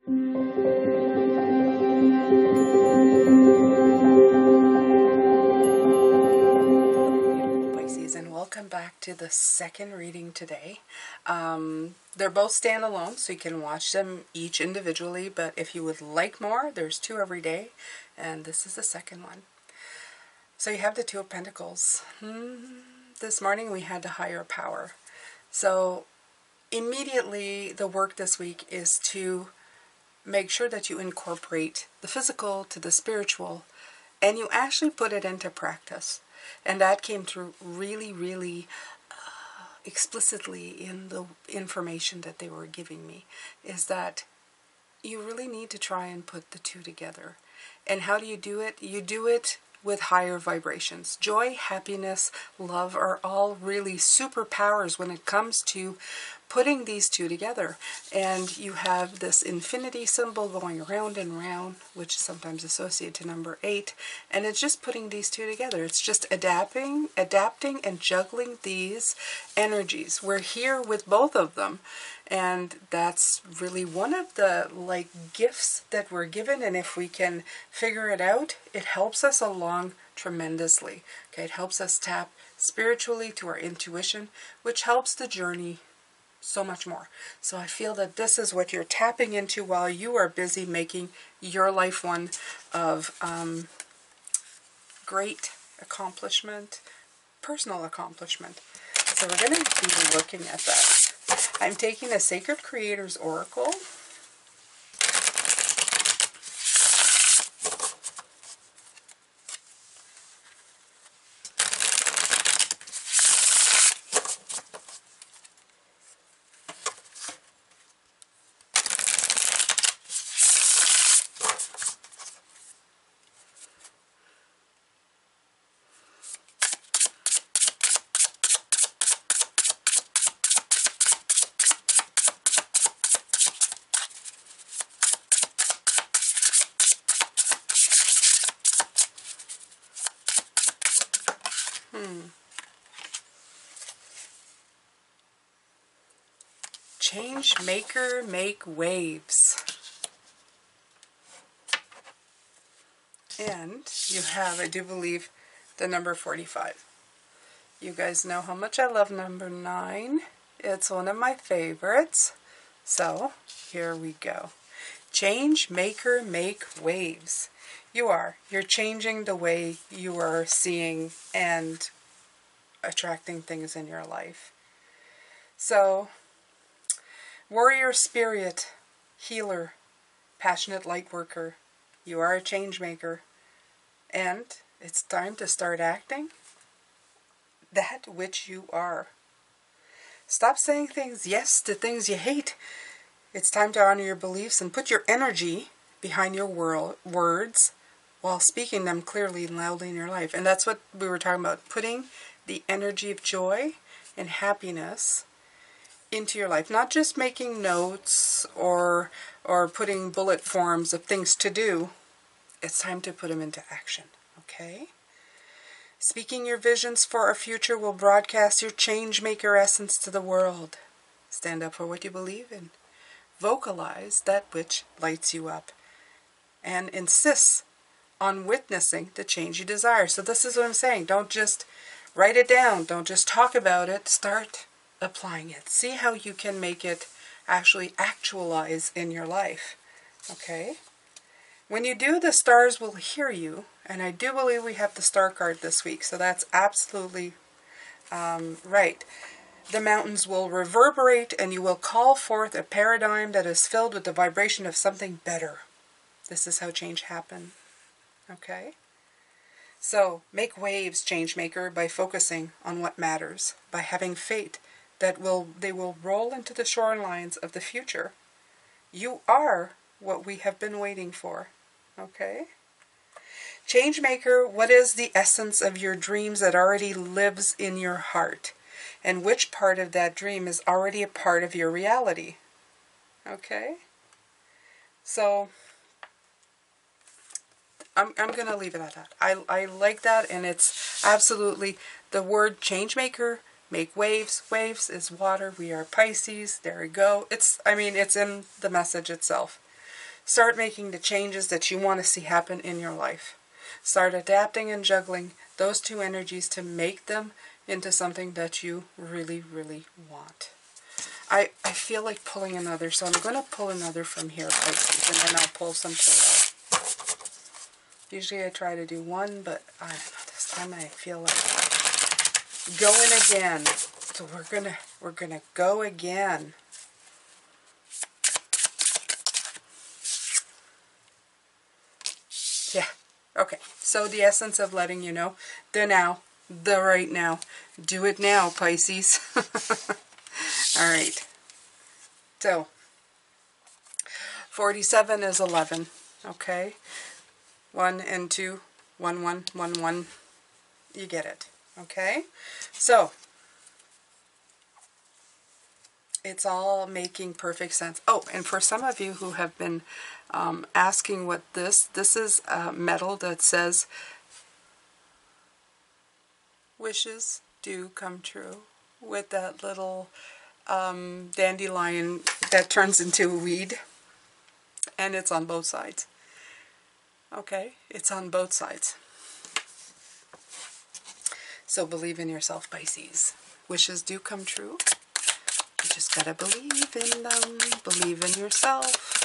Pisces, and welcome back to the second reading today. They're both standalone, so you can watch them each individually, but if you would like more, there's 2 every day, and this is the second one. So you have the 2 of Pentacles. This morning we had the higher power. So immediately the work this week is to make sure that you incorporate the physical to the spiritual, and you actually put it into practice. And that came through really, really explicitly in the information that they were giving me, is that you really need to try and put the 2 together. And how do you do it? You do it with higher vibrations. Joy, happiness, love are all really superpowers when it comes to putting these 2 together. And you have this infinity symbol going around and round, which is sometimes associated to number 8, and it's just putting these 2 together. It's just adapting and juggling these energies. We're here with both of them, and that's really one of the gifts that we're given, and if we can figure it out, it helps us along tremendously. Okay, it helps us tap spiritually to our intuition, which helps the journey so much more. So I feel that this is what you're tapping into while you are busy making your life one of great accomplishment, personal accomplishment. So we're going to be looking at that. I'm taking a Sacred Creators Oracle. Change maker, make waves. And you have, I do believe, the number 45. You guys know how much I love number 9. It's one of my favorites. So, here we go. Change maker, make waves. You're changing the way you are seeing and attracting things in your life. So, warrior spirit, healer, passionate light worker, you are a change maker, and it's time to start acting that which you are. Stop saying yes to things you hate. It's time to honor your beliefs and put your energy behind your words while speaking them clearly and loudly in your life. And that's what we were talking about, putting the energy of joy and happiness into your life. Not just making notes or putting bullet forms of things to do. It's time to put them into action, okay? Speaking your visions for our future will broadcast your change maker essence to the world. Stand up for what you believe in. Vocalize that which lights you up. And insist on witnessing the change you desire. So this is what I'm saying. Don't just write it down. Don't just talk about it. Start applying it. See how you can make it actually actualize in your life. Okay? When you do, the stars will hear you. And I do believe we have the star card this week. So that's absolutely right. The mountains will reverberate and you will call forth a paradigm that is filled with the vibration of something better. This is how change happens. Okay? So, make waves, change maker, by focusing on what matters, by having faith that they will roll into the shorelines of the future. You are what we have been waiting for. Okay? Change maker, what is the essence of your dreams that already lives in your heart? And which part of that dream is already a part of your reality? Okay? So, I'm going to leave it at that. I like that, and it's absolutely the word change maker, make waves. Waves is water. We are Pisces. There we go. It's in the message itself. Start making the changes that you want to see happen in your life. Start adapting and juggling those two energies to make them into something that you really, really want. I feel like pulling another, so I'm going to pull another from here, Pisces, and then I'll pull some tarot. Usually I try to do one, but I don't know, this time I feel like going again. So we're gonna go again. Yeah. Okay. So the essence of letting you know, the now, the right now. Do it now, Pisces. All right. So 47 is 11. Okay. 1 and 2, 1, 1, 1, 1. You get it. Okay. So it's all making perfect sense. Oh, and for some of you who have been asking what this is a medal that says, wishes do come true, with that little dandelion that turns into a weed. And it's on both sides. Okay, it's on both sides. So believe in yourself, Pisces. Wishes do come true. You just gotta believe in them. Believe in yourself.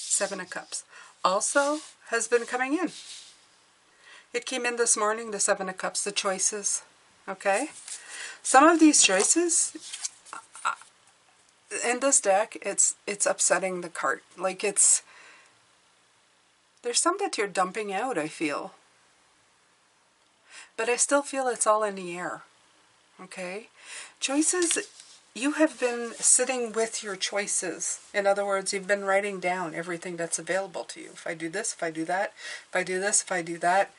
Seven of Cups also has been coming in. It came in this morning, the Seven of Cups, the choices. Okay? Some of these choices in this deck, it's upsetting the card. Like there's some that you're dumping out, I feel. But I still feel it's all in the air. Okay? Choices, you have been sitting with your choices. In other words, you've been writing down everything that's available to you. If I do this, if I do that, if I do this, if I do that,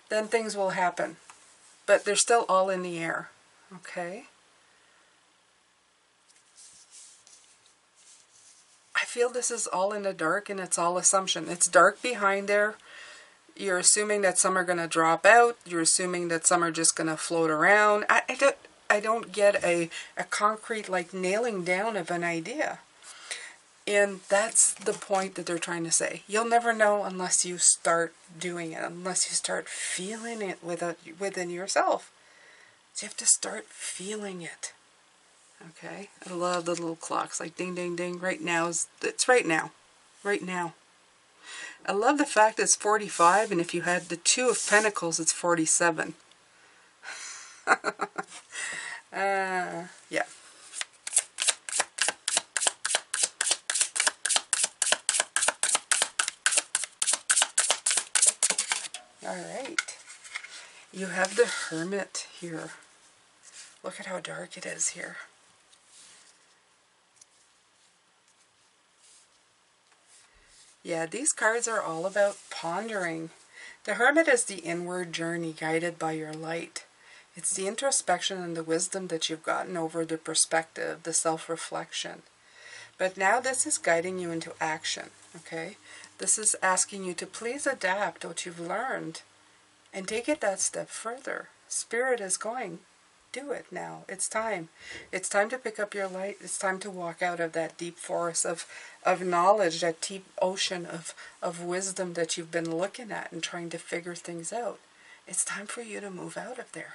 then things will happen. But they're still all in the air. Okay? I feel this is all in the dark and it's all assumption. It's dark behind there. You're assuming that some are going to drop out. You're assuming that some are just going to float around. I don't get a concrete, like, nailing down of an idea. And that's the point that they're trying to say. You'll never know unless you start doing it, unless you start feeling it within yourself. So you have to start feeling it. Okay? I love the little clocks, like ding, ding, ding. Right now, it's right now. Right now. I love the fact that it's 45, and if you had the Two of Pentacles, it's 47. Yeah. All right. You have the Hermit here. Look at how dark it is here. Yeah, these cards are all about pondering. The Hermit is the inward journey guided by your light. It's the introspection and the wisdom that you've gotten over the perspective, the self-reflection. But now this is guiding you into action, okay? This is asking you to please adapt what you've learned and take it that step further. Spirit is going, do it now. It's time. It's time to pick up your light. It's time to walk out of that deep forest of knowledge, that deep ocean of wisdom that you've been looking at and trying to figure things out. It's time for you to move out of there.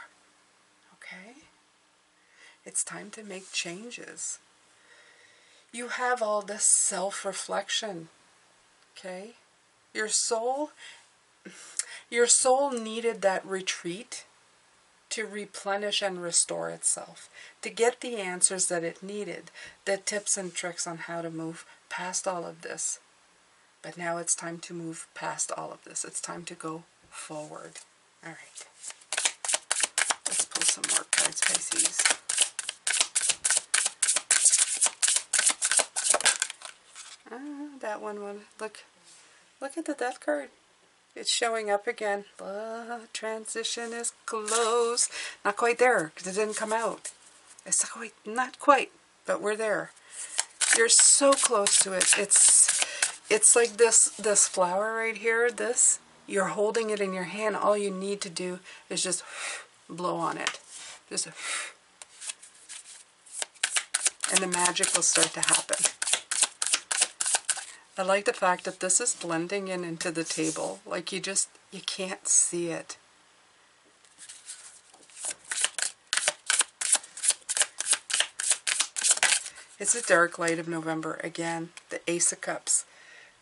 Okay? It's time to make changes. You have all this self-reflection. Okay? Your soul needed that retreat to replenish and restore itself, to get the answers that it needed, the tips and tricks on how to move past all of this. But now it's time to move past all of this. It's time to go forward. All right. Let's pull some more cards, Pisces. That one. Look at the Death card. It's showing up again. The transition is close. Not quite there, because it didn't come out. It's not quite, but we're there. You're so close to it. It's it's like this flower right here, you're holding it in your hand. All you need to do is just blow on it. Just, and the magic will start to happen. I like the fact that this is blending in into the table. Like you can't see it. It's the dark light of November. Again, the Ace of Cups.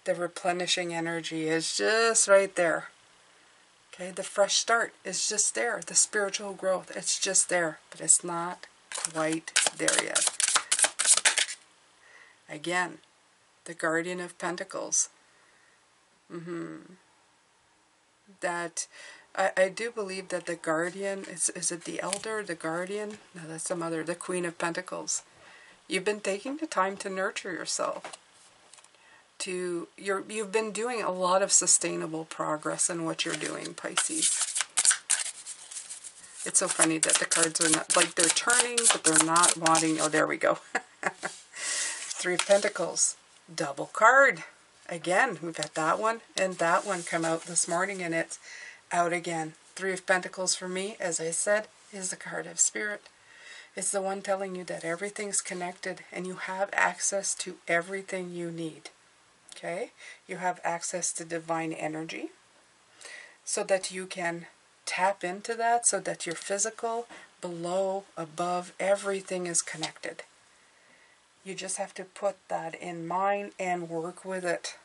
The replenishing energy is just right there. Okay, the fresh start is just there. The spiritual growth, it's just there. But it's not quite there yet. Again, the Guardian of Pentacles. That, I do believe that the Guardian, is it the Elder, the Guardian? No, that's the Mother, the Queen of Pentacles. You've been taking the time to nurture yourself. You've been doing a lot of sustainable progress in what you're doing, Pisces. It's so funny that the cards are not, like they're turning, but they're not wanting, oh, there we go. Three of Pentacles, double card. Again, we've had that one and that one come out this morning, and it's out again. Three of Pentacles for me, as I said, is the card of Spirit. It's the one telling you that everything's connected and you have access to everything you need. Okay? You have access to divine energy so that you can tap into that, so that your physical, below, above, everything is connected. You just have to put that in mind and work with it.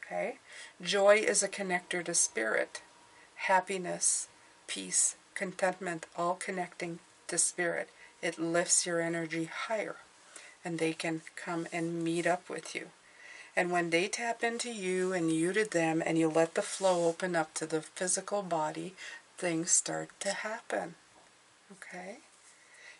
Okay? Joy is a connector to spirit. Happiness, peace, contentment, all connecting to spirit. It lifts your energy higher, and they can come and meet up with you. And when they tap into you and you to them, and you let the flow open up to the physical body, things start to happen. Okay?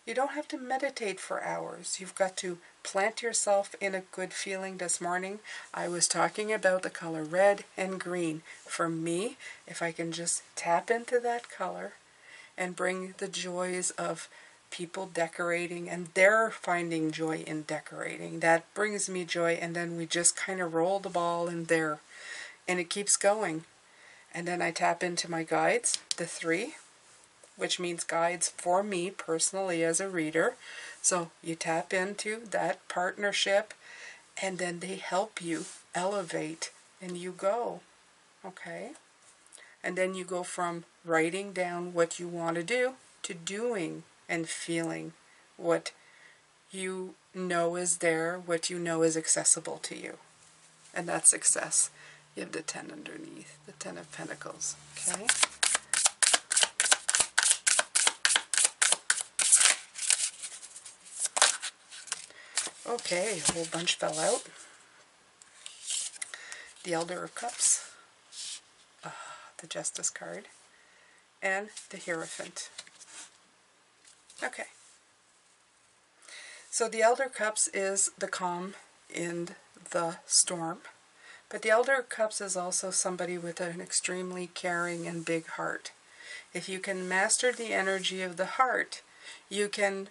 You don't have to meditate for hours. You've got to plant yourself in a good feeling. This morning, I was talking about the color red and green. For me, if I can just tap into that color and bring the joys of people decorating, and they're finding joy in decorating, that brings me joy, and then we just kind of roll the ball in there, and it keeps going. And then I tap into my guides, the three, which means guides for me personally as a reader. So you tap into that partnership, and then they help you elevate, and you go. Okay? And then you go from writing down what you want to do to doing and feeling what you know is there, what you know is accessible to you. And that's success. You have the 10 underneath, the 10 of Pentacles. Okay? Okay, a whole bunch fell out. The Elder of Cups, the Justice card, and the Hierophant. Okay. So the Elder Cups is the calm in the storm. But the Elder of Cups is also somebody with an extremely caring and big heart. If you can master the energy of the heart, you can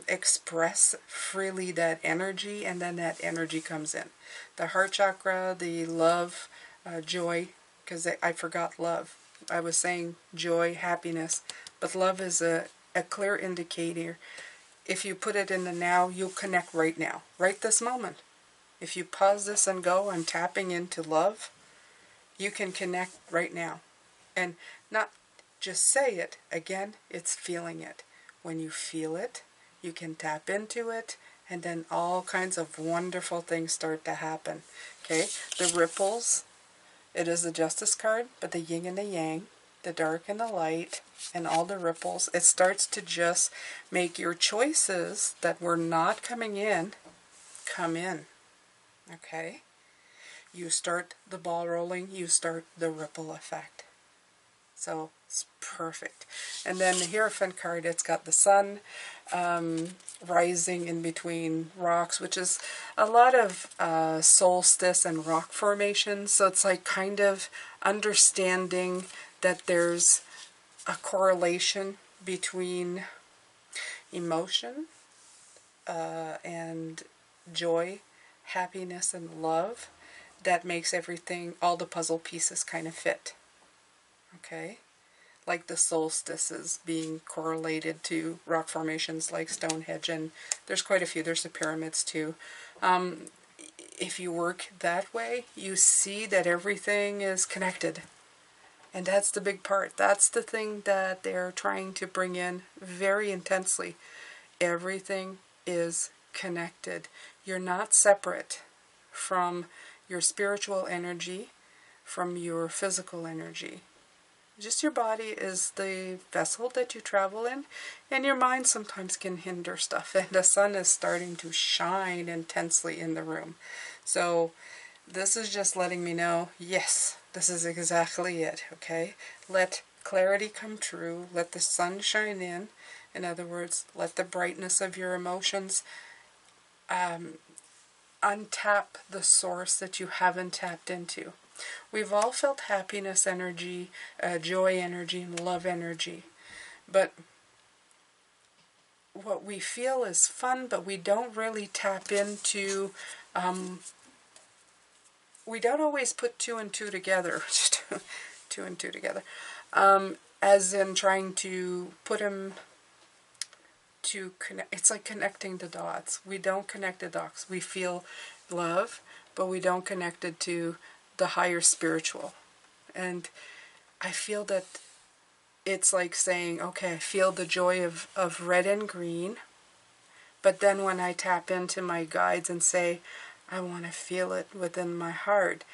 express freely that energy, and then that energy comes in. The heart chakra, the love, joy, because I forgot love. I was saying joy, happiness, but love is a clear indicator. If you put it in the now, you'll connect right now, right this moment. If you pause this and go, I'm tapping into love, you can connect right now. And not just say it, again, it's feeling it. When you feel it, you can tap into it, and then all kinds of wonderful things start to happen. Okay, the ripples, it is the Justice card, but the yin and the yang, the dark and the light, and all the ripples, it starts to just make your choices that were not coming in, come in. Okay? You start the ball rolling, you start the ripple effect. So it's perfect. And then the Hierophant card, it's got the sun rising in between rocks, which is a lot of solstice and rock formations. So it's like kind of understanding that there's a correlation between emotion and joy, happiness, and love. that makes everything, all the puzzle pieces kind of fit. Okay? Like the solstices being correlated to rock formations like Stonehenge, and there's quite a few. There's the pyramids too. If you work that way, you see that everything is connected. And that's the big part. That's the thing that they're trying to bring in very intensely. Everything is connected. You're not separate from your spiritual energy, from your physical energy. Just your body is the vessel that you travel in, and your mind sometimes can hinder stuff. And the sun is starting to shine intensely in the room. So this is just letting me know, yes, this is exactly it, okay? Let clarity come true. Let the sun shine in. In other words, let the brightness of your emotions untap the source that you haven't tapped into. We've all felt happiness energy, joy energy, and love energy. But what we feel is fun, but we don't really tap into, we don't always put two and two together, two and two together, as in trying to put them to connect. It's like connecting the dots. We don't connect the dots. We feel love, but we don't connect it to the higher spiritual. And I feel that it's like saying, okay, I feel the joy of red and green, but then when I tap into my guides and say, I want to feel it within my heart,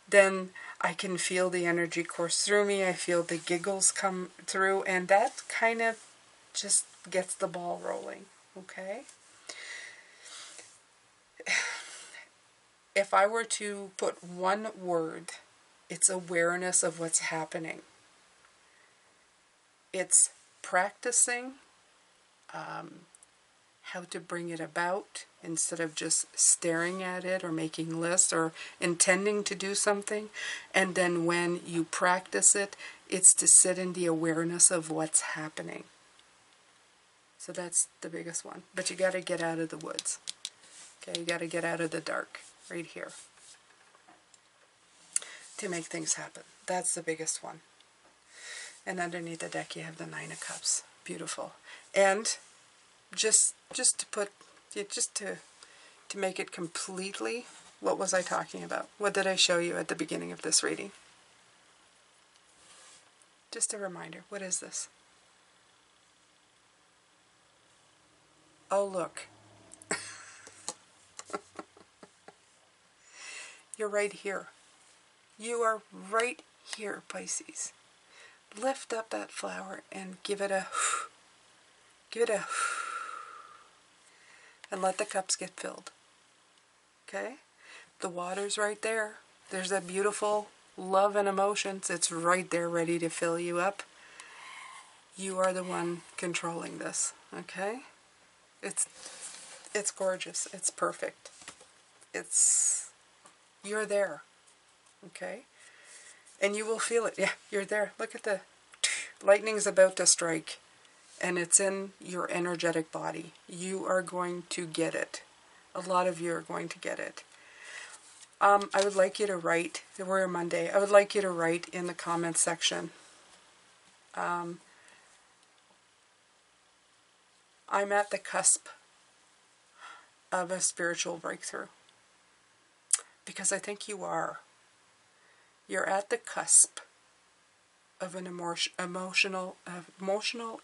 then I can feel the energy course through me. I feel the giggles come through, and that kind of just gets the ball rolling, okay? If I were to put one word, it's awareness of what's happening. It's practicing how to bring it about instead of just staring at it or making lists or intending to do something. And then when you practice it, it's to sit in the awareness of what's happening. So that's the biggest one. But you got to get out of the woods. Okay, you got to get out of the dark right here to make things happen. That's the biggest one. And underneath the deck you have the Nine of Cups. Beautiful. And just to put, just to make it completely, what was I talking about? What did I show you at the beginning of this reading? Just a reminder. What is this? Oh, look. You're right here. You are right here, Pisces. Lift up that flower and give it a and let the cups get filled. Okay? The water's right there. There's that beautiful love and emotions. It's right there ready to fill you up. You are the one controlling this. Okay? It's gorgeous. It's perfect. You're there. Okay? And you will feel it. Yeah, you're there. Look at the lightning's about to strike. And it's in your energetic body. You are going to get it. A lot of you are going to get it. I would like you to write, we're Monday, I would like you to write in the comments section. I'm at the cusp of a spiritual breakthrough. Because I think you are. You're at the cusp of an emotional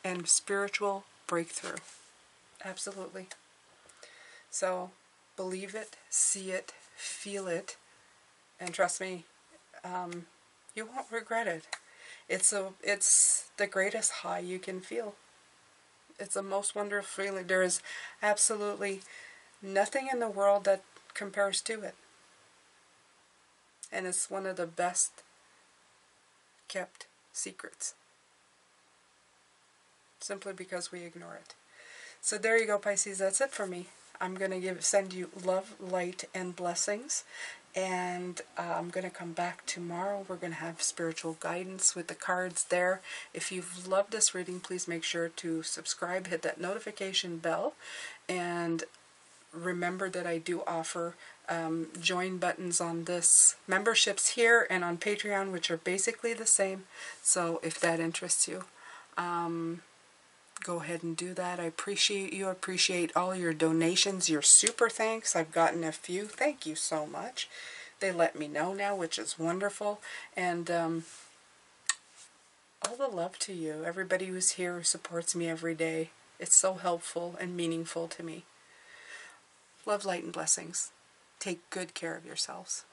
and spiritual breakthrough. Absolutely. So believe it, see it, feel it, and trust me, you won't regret it. It's the greatest high you can feel. It's the most wonderful feeling. There is absolutely nothing in the world that compares to it. And it's one of the best kept secrets. Simply because we ignore it. So there you go, Pisces. That's it for me. I'm going to send you love, light, and blessings. And I'm going to come back tomorrow. We're going to have spiritual guidance with the cards there. If you've loved this reading, please make sure to subscribe, hit that notification bell, and remember that I do offer join buttons on this memberships here and on Patreon, which are basically the same. So if that interests you, go ahead and do that. I appreciate you. I appreciate all your donations, your super thanks. I've gotten a few. Thank you so much. They let me know now, which is wonderful. And all the love to you. Everybody who's here who supports me every day. It's so helpful and meaningful to me. Love, light, and blessings. Take good care of yourselves.